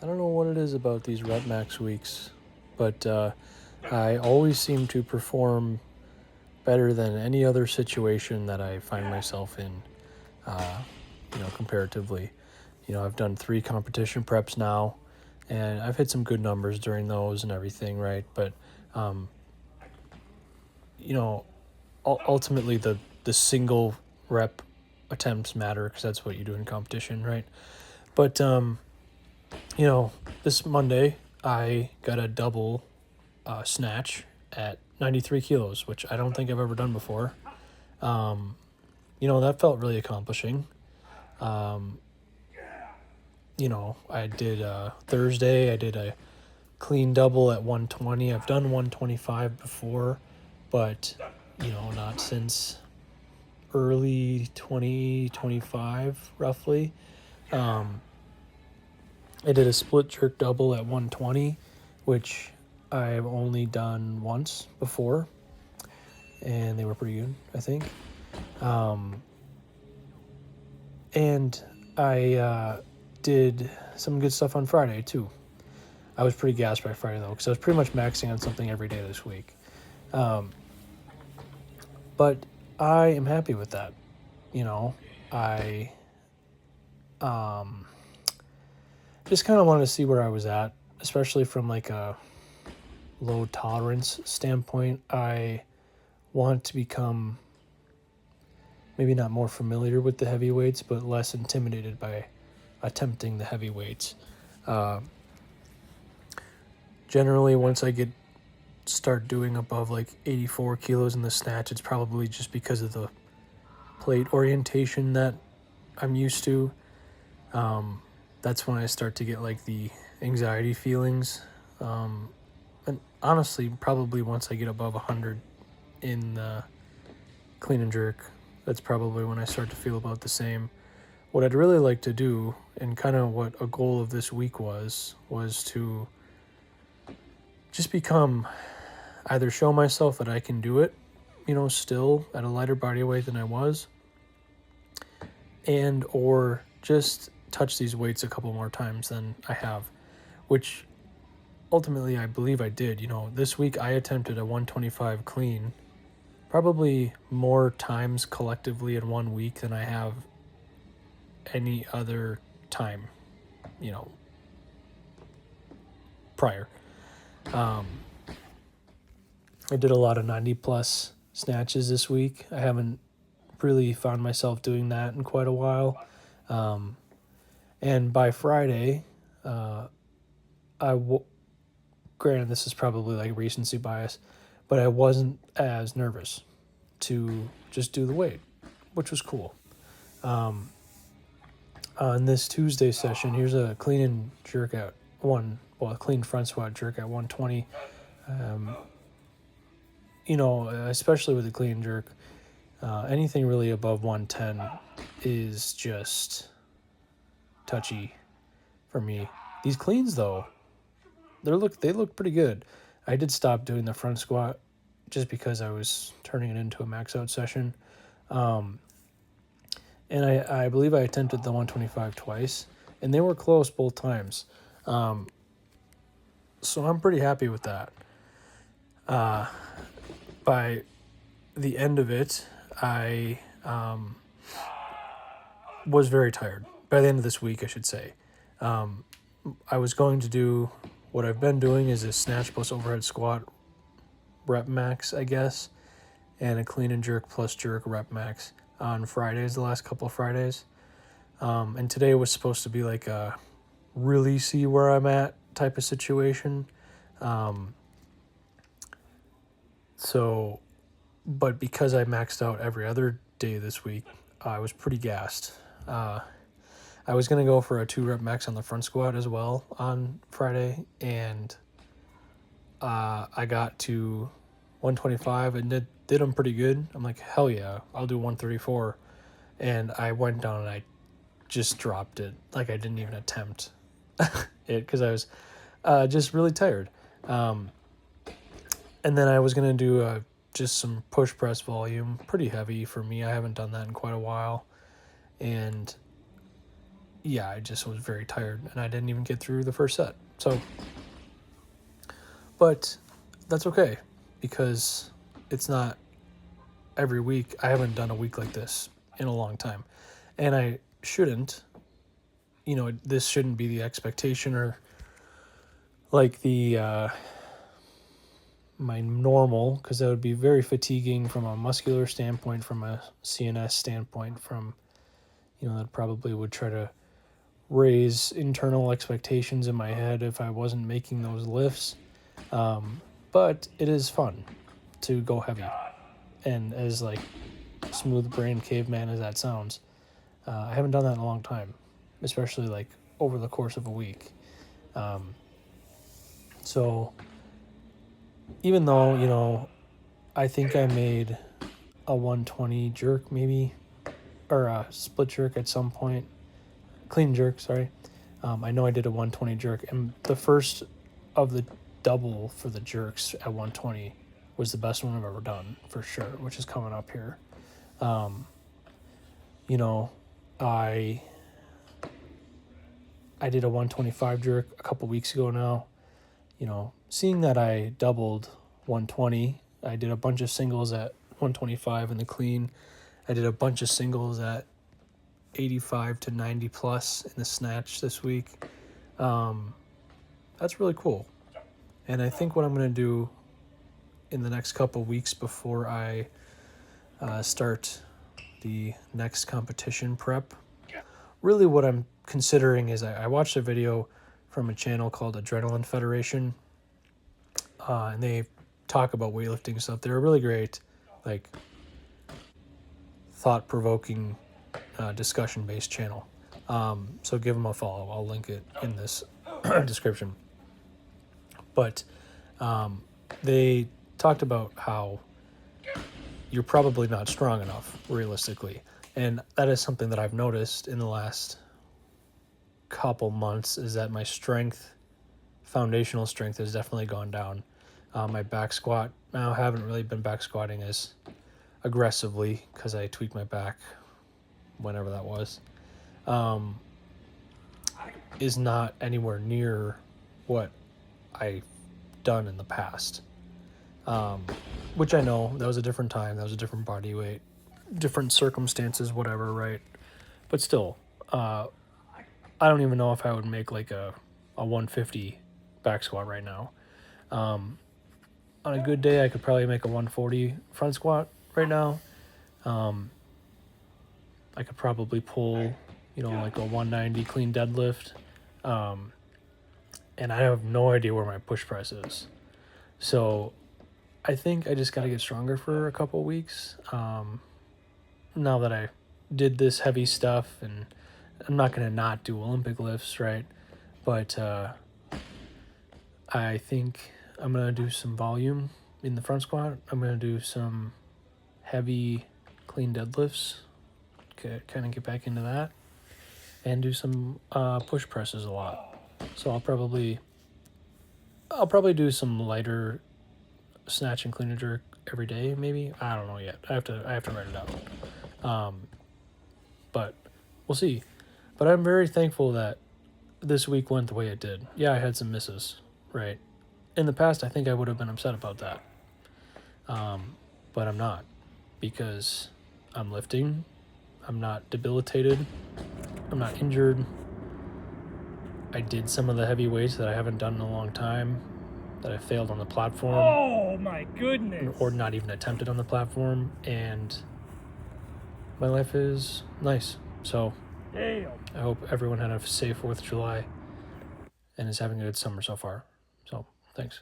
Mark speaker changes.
Speaker 1: I don't know what it is about these rep max weeks, but I always seem to perform better than any other situation that I find myself in, uh, comparatively. I've done 3 competition preps now, and I've hit some good numbers during those and everything, right? But, um, you know, ultimately the single rep attempts matter because that's what you do in competition, right? But, this Monday I got a double snatch at 93 kilos, which I don't think I've ever done before. That felt really accomplishing. Um, I did Thursday, I did a clean double at 120. I've done 125 before, but, not since early 2025, roughly. Um, I did a split jerk double at 120, which I've only done once before, and they were pretty good, I think. And I did some good stuff on Friday, too. I was pretty gassed by Friday, though, because I was pretty much maxing on something every day this week. But I am happy with that. I just kind of wanted to see where I was at, especially from like a low tolerance standpoint. I want to become maybe not more familiar with the heavyweights, but less intimidated by attempting the heavyweights. Generally, once I start doing above like 84 kilos in the snatch, it's probably just because of the plate orientation that I'm used to. That's when I start to get like the anxiety feelings. And honestly, probably once I get above 100 in the clean and jerk, that's probably when I start to feel about the same. What I'd really like to do, and kind of what a goal of this week was to just either show myself that I can do it, still at a lighter body weight than I was, and or just touch these weights a couple more times than I have, which ultimately I believe I did. This week I attempted a 125 clean probably more times collectively in 1 week than I have any other time, prior. I did a lot of 90 plus snatches this week. I haven't really found myself doing that in quite a while. And by Friday, granted, this is probably like recency bias, but I wasn't as nervous to just do the weight, which was cool. On this Tuesday session, here's a clean and jerk at a clean front squat jerk at 120. Especially with the clean and jerk, anything really above 110 is just touchy for me. These cleans, though, they look pretty good. I did stop doing the front squat just because I was turning it into a max out session. And I believe I attempted the 125 twice, and they were close both times. So I'm pretty happy with that. By the end of it, I was very tired. By the end of this week, I should say. I was going to do what I've been doing is a snatch plus overhead squat rep max, I guess, and a clean and jerk plus jerk rep max on Fridays, the last couple of Fridays. And today was supposed to be like a really see where I'm at type of situation. But because I maxed out every other day this week, I was pretty gassed. I was going to go for a 2 rep max on the front squat as well on Friday, and I got to 125 and did them pretty good. I'm like, hell yeah, I'll do 134. And I went down and I just dropped it. Like I didn't even attempt it because I was just really tired. And then I was going to do just some push press volume, pretty heavy for me. I haven't done that in quite a while. And yeah, I just was very tired and I didn't even get through the first set. So, but that's okay because it's not every week. I haven't done a week like this in a long time. And I shouldn't, this shouldn't be the expectation or like my normal, because that would be very fatiguing from a muscular standpoint, from a CNS standpoint, from, that probably would try to raise internal expectations in my head if I wasn't making those lifts. But it is fun to go heavy. And as like smooth brain caveman as that sounds, I haven't done that in a long time, especially like over the course of a week. So even though, I think I made a 120 jerk maybe, or a split jerk at some point, clean jerk, sorry. I know I did a 120 jerk, and the first of the double for the jerks at 120 was the best one I've ever done, for sure, which is coming up here. I did a 125 jerk a couple weeks ago now. Seeing that I doubled 120, I did a bunch of singles at 125 in the clean. I did a bunch of singles at 85 to 90 plus in the snatch this week. That's really cool. And I think what I'm going to do in the next couple weeks before I start the next competition prep, really what I'm considering is I watched a video from a channel called Adrenaline Federation, and they talk about weightlifting stuff. They're a really great, like, thought-provoking, discussion-based channel. So give them a follow. I'll link it in this description. But they talked about how you're probably not strong enough, realistically. And that is something that I've noticed in the last couple months, is that my foundational strength has definitely gone down. My back squat, now I haven't really been back squatting as aggressively because I tweaked my back whenever that was, is not anywhere near what I've done in the past. Which I know that was a different time, that was a different body weight, different circumstances, whatever, right? But still, I don't even know if I would make like a 150 back squat right now. On a good day, I could probably make a 140 front squat right now. I could probably pull, like a 190 clean deadlift. And I have no idea where my push press is. So I think I just got to get stronger for a couple weeks. Now that I did this heavy stuff, and I'm not going to not do Olympic lifts, right? But I think I'm going to do some volume in the front squat. I'm going to do some heavy clean deadlifts, kind of get back into that, and do some push presses a lot. So I'll probably do some lighter snatch and clean and jerk every day, maybe. I don't know yet. I have to write it out. But we'll see. But I'm very thankful that this week went the way it did. Yeah, I had some misses, right? In the past, I think I would have been upset about that. But I'm not, because I'm lifting. I'm not debilitated. I'm not injured. I did some of the heavy weights that I haven't done in a long time, that I failed on the platform.
Speaker 2: Oh my goodness.
Speaker 1: Or not even attempted on the platform, and my life is nice. So
Speaker 2: Damn.
Speaker 1: I hope everyone had a safe 4th of July and is having a good summer so far. So thanks.